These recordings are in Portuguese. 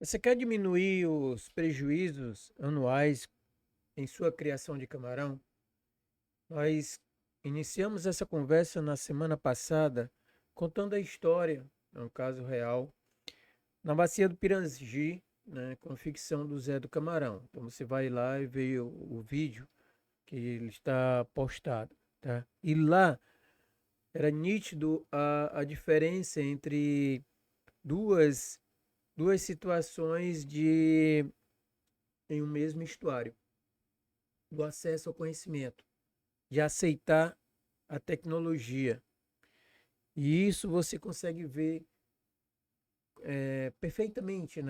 Você quer diminuir os prejuízos anuais em sua criação de camarão? Nós iniciamos essa conversa na semana passada contando a história, é um caso real, na bacia do Pirangi, né, com a ficção do Zé do Camarão. Então você vai lá e vê o vídeo que ele está postado, tá? E lá era nítido a diferença entre duas, duas situações em um mesmo estuário, do acesso ao conhecimento, de aceitar a tecnologia. E isso você consegue ver perfeitamente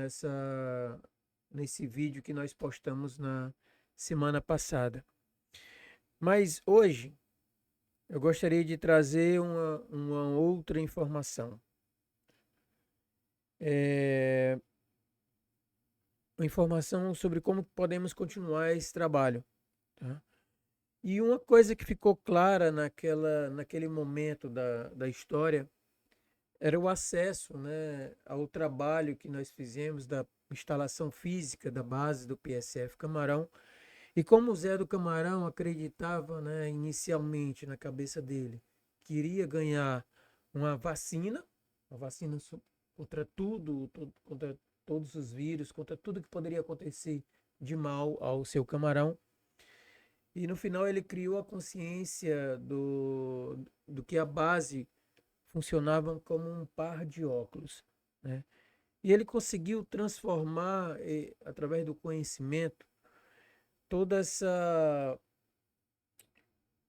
nesse vídeo que nós postamos na semana passada. Mas hoje eu gostaria de trazer uma outra informação. É, uma informação sobre como podemos continuar esse trabalho. Tá? E uma coisa que ficou clara naquele momento da história era o acesso, né, ao trabalho que nós fizemos da instalação física da base do PSF Camarão. E como o Zé do Camarão acreditava, né, inicialmente na cabeça dele, queria ganhar uma vacina contra tudo, contra todos os vírus, contra tudo que poderia acontecer de mal ao seu camarão. E no final ele criou a consciência do que a base funcionava como um par de óculos, né? E ele conseguiu transformar, através do conhecimento, toda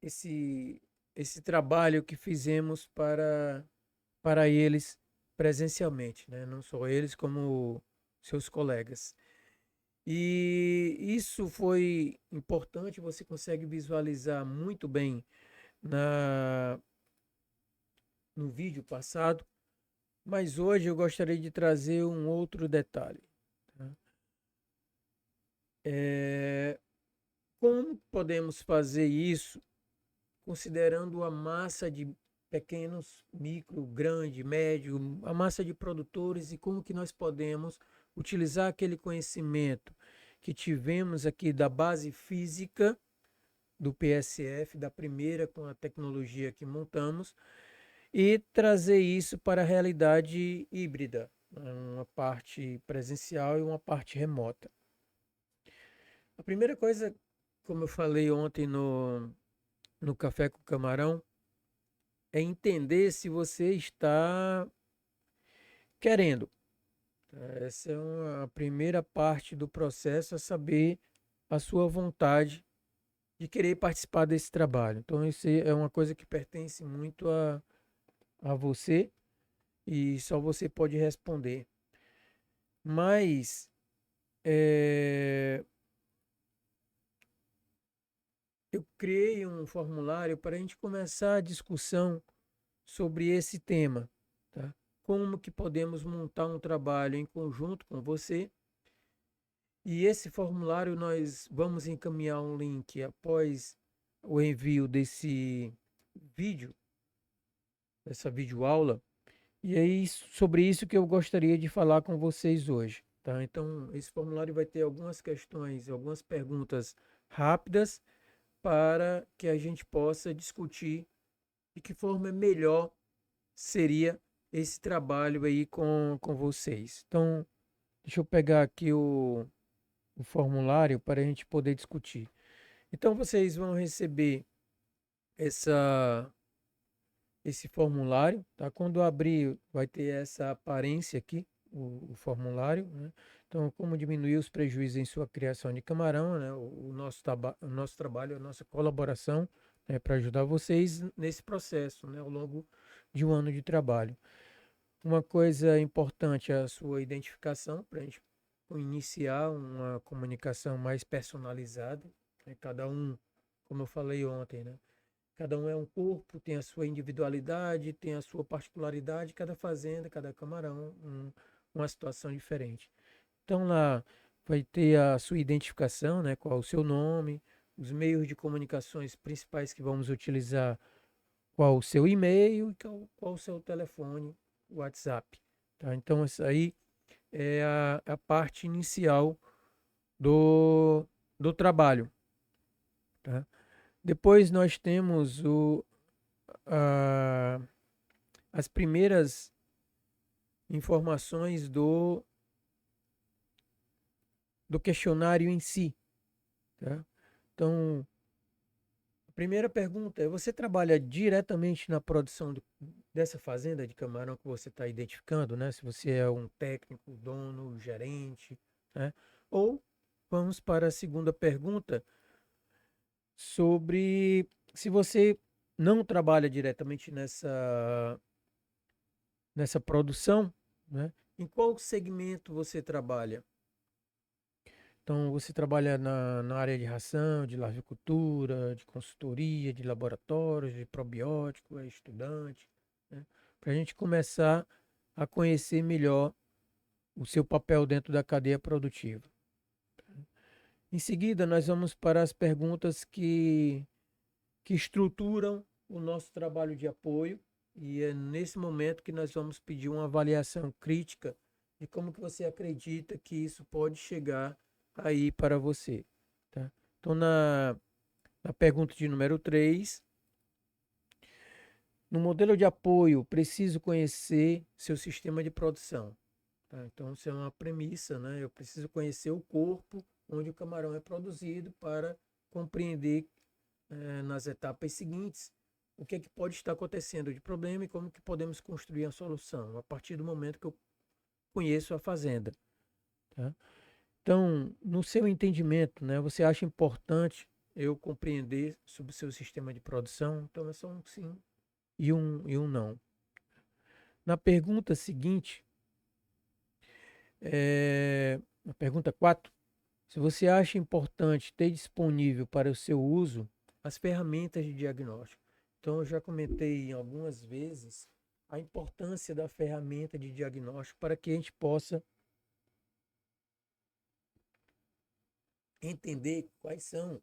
esse, esse trabalho que fizemos para eles presencialmente, né? Não só eles, como seus colegas. E isso foi importante, você consegue visualizar muito bem na, no vídeo passado, mas hoje eu gostaria de trazer um outro detalhe. Tá? É, como podemos fazer isso considerando a massa de pequenos, micro, grande, médio, a massa de produtores e como que nós podemos utilizar aquele conhecimento que tivemos aqui da base física do PSF, da primeira com a tecnologia que montamos, e trazer isso para a realidade híbrida, uma parte presencial e uma parte remota. A primeira coisa, como eu falei ontem no Café com Camarão, é entender se você está querendo. Tá? Essa é a primeira parte do processo, é saber a sua vontade de querer participar desse trabalho. Então, isso é uma coisa que pertence muito a você e só você pode responder. Mas eu criei um formulário para a gente começar a discussão sobre esse tema, tá? Como que podemos montar um trabalho em conjunto com você. E esse formulário nós vamos encaminhar um link após o envio desse vídeo, dessa videoaula. E é sobre isso que eu gostaria de falar com vocês hoje, tá? Então, esse formulário vai ter algumas questões, algumas perguntas rápidas para que a gente possa discutir de que forma melhor seria esse trabalho aí com vocês. Então, deixa eu pegar aqui o formulário para a gente poder discutir. Então, vocês vão receber essa, esse formulário, tá? Quando abrir, vai ter essa aparência aqui, o formulário, né? Então, como diminuir os prejuízos em sua criação de camarão, né? O nosso trabalho, a nossa colaboração, né? Para ajudar vocês nesse processo, né? Ao longo de um ano de trabalho. Uma coisa importante é a sua identificação, para a gente iniciar uma comunicação mais personalizada, né? Cada um, como eu falei ontem, né? Cada um é um corpo, tem a sua individualidade, tem a sua particularidade, cada fazenda, cada camarão, uma situação diferente. Então lá vai ter a sua identificação, né? Qual o seu nome, os meios de comunicações principais que vamos utilizar, qual o seu e-mail e qual o seu telefone, WhatsApp. Tá? Então isso aí é a parte inicial do, do trabalho, tá? Depois nós temos a- as primeiras informações do questionário em si, tá? Então, a primeira pergunta é: você trabalha diretamente na produção dessa fazenda de camarão que você está identificando, né? Se você é um técnico, dono, gerente, né? Ou vamos para a segunda pergunta sobre se você não trabalha diretamente nessa produção, né? Em qual segmento você trabalha? Então, você trabalha na área de ração, de larvicultura, de consultoria, de laboratórios, de probiótico, é estudante, né? Para a gente começar a conhecer melhor o seu papel dentro da cadeia produtiva. Em seguida, nós vamos para as perguntas que estruturam o nosso trabalho de apoio, e é nesse momento que nós vamos pedir uma avaliação crítica de como que você acredita que isso pode chegar aí para você, tá? Então, na pergunta de número 3, no modelo de apoio, preciso conhecer seu sistema de produção, tá? Então, isso é uma premissa, né? Eu preciso conhecer o corpo onde o camarão é produzido para compreender nas etapas seguintes o que é que pode estar acontecendo de problema e como que podemos construir a solução a partir do momento que eu conheço a fazenda, tá? Então, no seu entendimento, né, você acha importante eu compreender sobre o seu sistema de produção? Então, é só um sim e um não. Na pergunta seguinte, na pergunta 4, se você acha importante ter disponível para o seu uso as ferramentas de diagnóstico. Então, eu já comentei algumas vezes a importância da ferramenta de diagnóstico para que a gente possa entender quais são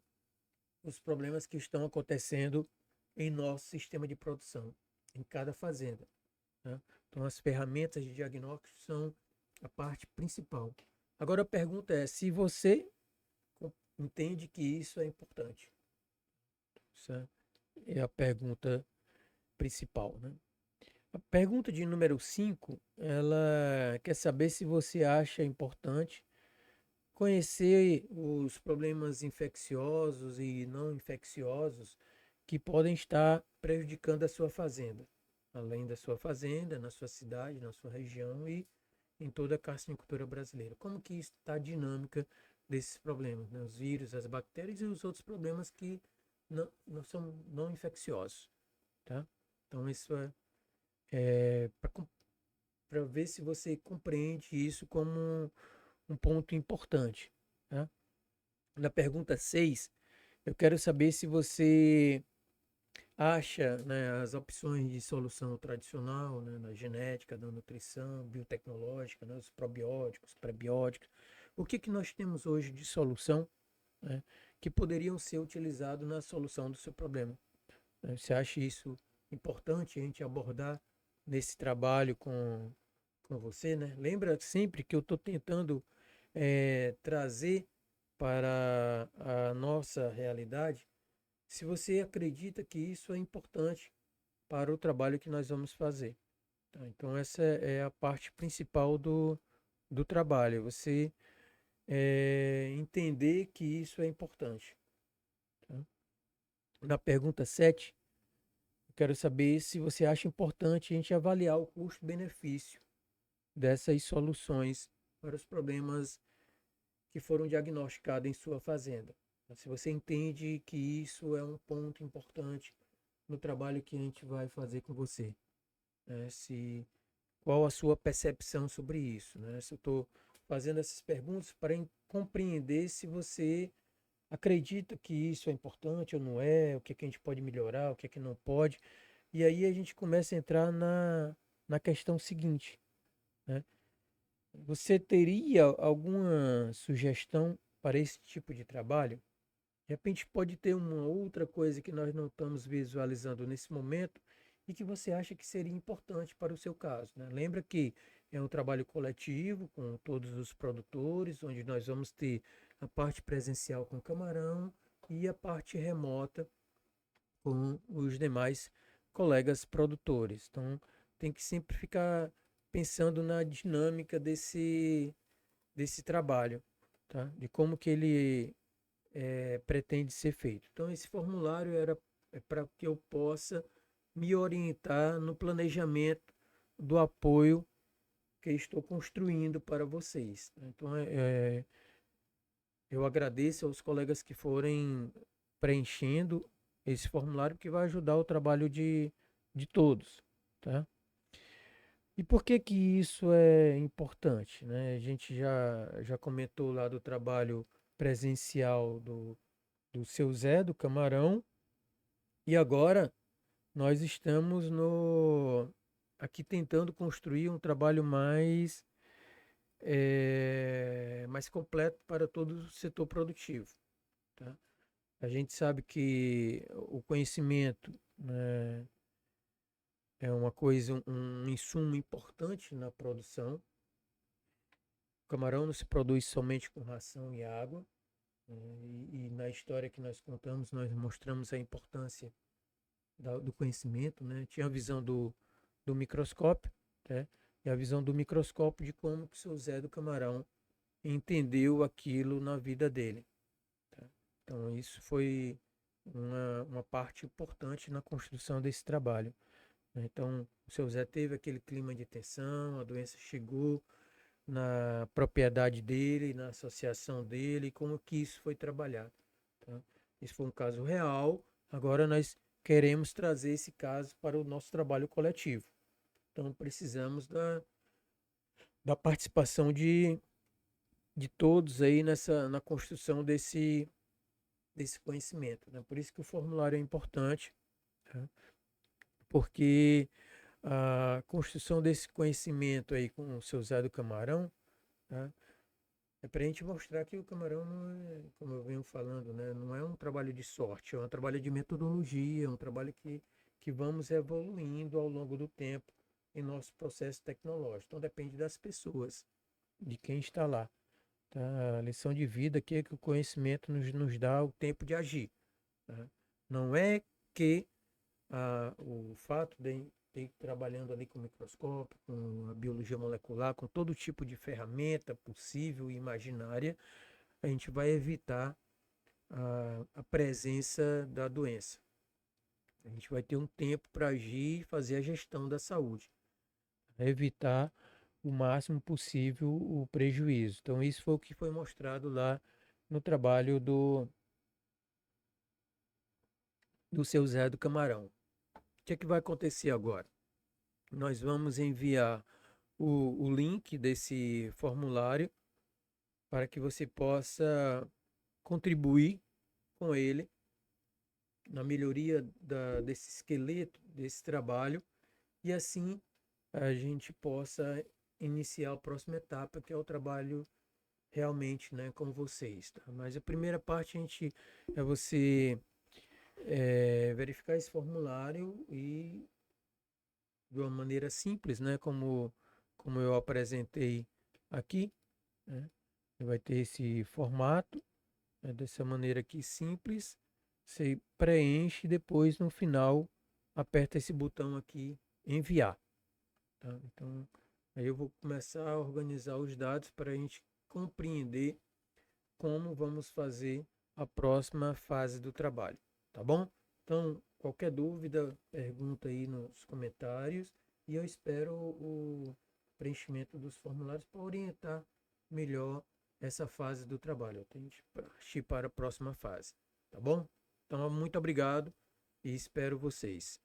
os problemas que estão acontecendo em nosso sistema de produção, em cada fazenda, né? Então, as ferramentas de diagnóstico são a parte principal. Agora, a pergunta é se você entende que isso é importante. Essa é a pergunta principal, né? A pergunta de número 5, ela quer saber se você acha importante conhecer os problemas infecciosos e não infecciosos que podem estar prejudicando a sua fazenda, além da sua fazenda, na sua cidade, na sua região e em toda a carcinicultura brasileira. Como que está a dinâmica desses problemas, né? Os vírus, as bactérias e os outros problemas que não são não infecciosos, tá? Então isso é para ver se você compreende isso como um ponto importante, tá? Na pergunta 6, eu quero saber se você acha, né, as opções de solução tradicional, né, na genética, na nutrição, biotecnológica, né, os probióticos, prebióticos, o que que nós temos hoje de solução, né, que poderiam ser utilizados na solução do seu problema, né? Você acha isso importante a gente abordar nesse trabalho com você, né? Lembra sempre que eu estou tentando trazer para a nossa realidade, se você acredita que isso é importante para o trabalho que nós vamos fazer, tá? Então, essa é a parte principal do trabalho, você entender que isso é importante, tá? Na pergunta 7, eu quero saber se você acha importante a gente avaliar o custo-benefício dessas soluções para os problemas que foram diagnosticados em sua fazenda. Se você entende que isso é um ponto importante no trabalho que a gente vai fazer com você, né? Qual a sua percepção sobre isso, né? Se eu estou fazendo essas perguntas para compreender se você acredita que isso é importante ou não é, o que é que a gente pode melhorar, o que é que não pode. E aí a gente começa a entrar na questão seguinte, né? Você teria alguma sugestão para esse tipo de trabalho? De repente pode ter uma outra coisa que nós não estamos visualizando nesse momento e que você acha que seria importante para o seu caso, né? Lembra que é um trabalho coletivo com todos os produtores, onde nós vamos ter a parte presencial com o camarão e a parte remota com os demais colegas produtores. Então, tem que sempre ficar pensando na dinâmica desse trabalho, tá? De como que ele pretende ser feito. Então, esse formulário era para que eu possa me orientar no planejamento do apoio que estou construindo para vocês. Então, eu agradeço aos colegas que forem preenchendo esse formulário, que vai ajudar o trabalho de todos, tá? E por que que isso é importante, né? A gente já comentou lá do trabalho presencial do seu Zé, do Camarão, e agora nós estamos aqui tentando construir um trabalho mais completo para todo o setor produtivo, tá? A gente sabe que o conhecimento, né, é uma coisa, um insumo importante na produção. O camarão não se produz somente com ração e água, né, e na história que nós contamos, nós mostramos a importância do conhecimento, né? Tinha a visão do microscópio, né? E a visão do microscópio de como que o seu Zé do Camarão entendeu aquilo na vida dele, tá? Então, isso foi uma parte importante na construção desse trabalho, né? Então, o seu Zé teve aquele clima de tensão, a doença chegou na propriedade dele, na associação dele, como que isso foi trabalhado, tá? Isso foi um caso real. Agora nós queremos trazer esse caso para o nosso trabalho coletivo. Então, precisamos da participação de todos aí na construção desse conhecimento, né? Por isso que o formulário é importante, tá? Porque a construção desse conhecimento aí com o seu Zé do Camarão, tá? É para a gente mostrar que o camarão não é, como eu venho falando, né? Não é um trabalho de sorte, é um trabalho de metodologia, é um trabalho que vamos evoluindo ao longo do tempo em nosso processo tecnológico. Então depende das pessoas, de quem está lá, tá? A lição de vida aqui é que o conhecimento nos dá o tempo de agir, tá? Não é que o fato de ir trabalhando ali com o microscópio, com a biologia molecular, com todo tipo de ferramenta possível e imaginária, a gente vai evitar a presença da doença. A gente vai ter um tempo para agir e fazer a gestão da saúde, evitar o máximo possível o prejuízo. Então, isso foi o que foi mostrado lá no trabalho do seu Zé do Camarão. O que é que vai acontecer agora? Nós vamos enviar o link desse formulário para que você possa contribuir com ele na melhoria desse esqueleto, desse trabalho, e assim a gente possa iniciar a próxima etapa, que é o trabalho realmente, né, com vocês, tá? Mas a primeira parte é você verificar esse formulário e de uma maneira simples, né, como eu apresentei aqui, né? Vai ter esse formato, né, dessa maneira aqui simples. Você preenche e depois no final aperta esse botão aqui, enviar, tá? Então, aí eu vou começar a organizar os dados para a gente compreender como vamos fazer a próxima fase do trabalho, tá bom? Então, qualquer dúvida, pergunta aí nos comentários e eu espero o preenchimento dos formulários para orientar melhor essa fase do trabalho. A gente partir para a próxima fase, tá bom? Então, muito obrigado e espero vocês.